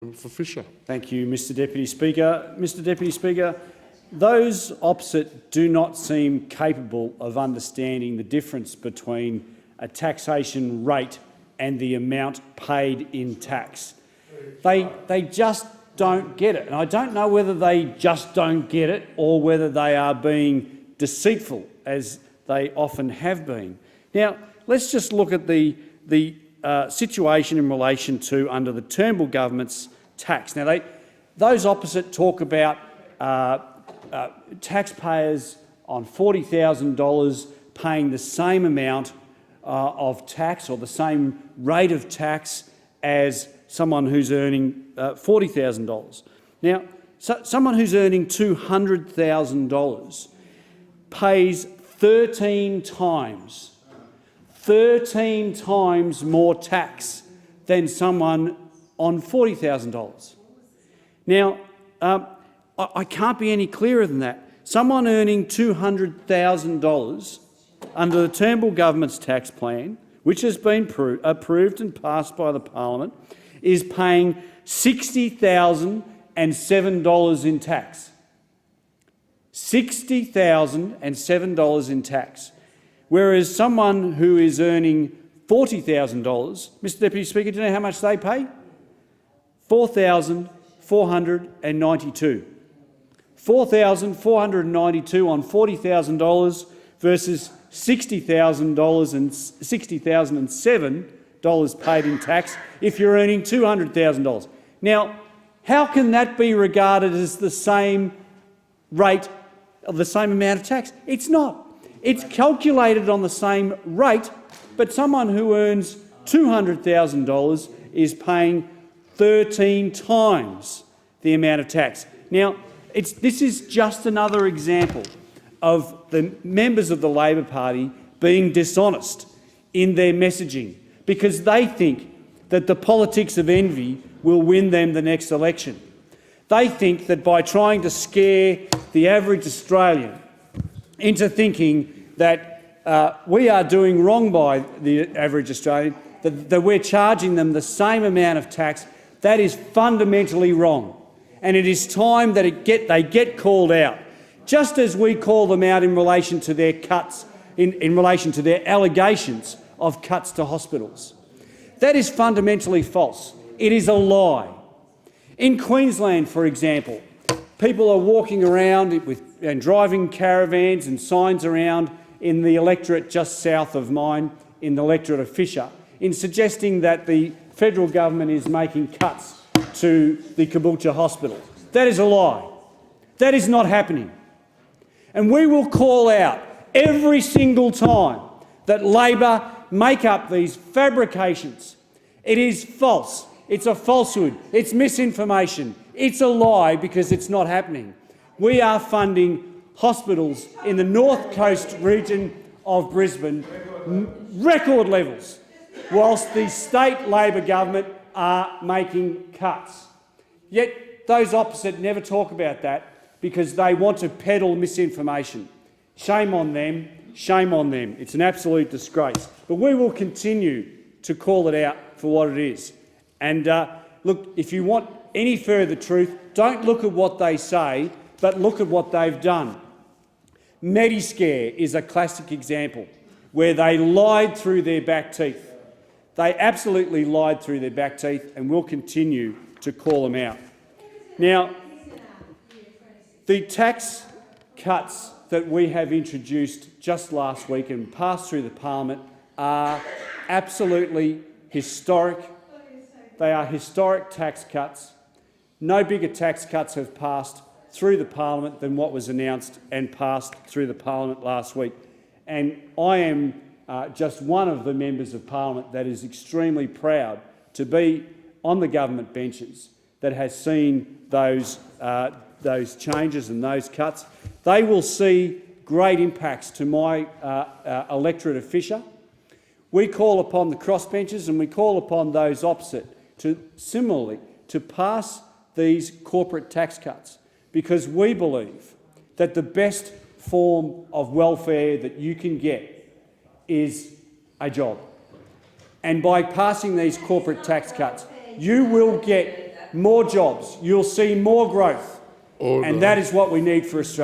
For Fisher. Thank you, Mr Deputy Speaker. Mr Deputy Speaker, those opposite do not seem capable of understanding the difference between a taxation rate and the amount paid in tax. They just don't get it. And I don't know whether they just don't get it or whether they are being deceitful, as they often have been. Now, let's just look at the situation in relation to under the Turnbull government's tax. Now, those opposite talk about taxpayers on $40,000 paying the same amount of tax or the same rate of tax as someone who's earning $40,000. Now, someone who's earning $200,000 pays 13 times more tax than someone on $40,000. Now, I can't be any clearer than that. Someone earning $200,000 under the Turnbull government's tax plan, which has been approved and passed by the Parliament, is paying $60,007 in tax. $60,007 in tax. Whereas someone who is earning $40,000, Mr Deputy Speaker, do you know how much they pay? $4,492. $4,492 on $40,000 versus $60,007 paid in tax if you're earning $200,000. Now, how can that be regarded as the same rate of the same amount of tax? It's not. It's calculated on the same rate, but someone who earns $200,000 is paying 13 times the amount of tax. Now, this is just another example of the members of the Labor Party being dishonest in their messaging because they think that the politics of envy will win them the next election. They think that by trying to scare the average Australian into thinking that we are doing wrong by the average Australian, that we're charging them the same amount of tax, that is fundamentally wrong. And it is time that they get called out, just as we call them out in relation to their cuts, in relation to their allegations of cuts to hospitals. That is fundamentally false. It is a lie. In Queensland, for example, people are walking around and driving caravans and signs around in the electorate just south of mine, in the electorate of Fisher, in suggesting that the federal government is making cuts to the Caboolture Hospital. That is a lie. That is not happening. And we will call out every single time that Labor make up these fabrications. It is false. It's a falsehood. It's misinformation. It's a lie because it's not happening. We are funding hospitals in the North Coast region of Brisbane, record levels, whilst the state Labor government are making cuts. Yet those opposite never talk about that because they want to peddle misinformation. Shame on them. Shame on them. It's an absolute disgrace. But we will continue to call it out for what it is. And look, if you want any further truth, don't look at what they say, but look at what they've done. Mediscare is a classic example where they lied through their back teeth. They absolutely lied through their back teeth, and we'll continue to call them out. Now, the tax cuts that we have introduced just last week and passed through the Parliament are absolutely historic. They are historic tax cuts. No bigger tax cuts have passed through the Parliament than what was announced and passed through the Parliament last week. And I am just one of the members of Parliament that is extremely proud to be on the government benches that has seen those changes and those cuts. They will see great impacts to my electorate of Fisher. We call upon the crossbenchers and we call upon those opposite to similarly to pass these corporate tax cuts because we believe that the best form of welfare that you can get is a job. And by passing these corporate tax cuts, you will get more jobs. You'll see more growth. Order. And that is what we need for Australia.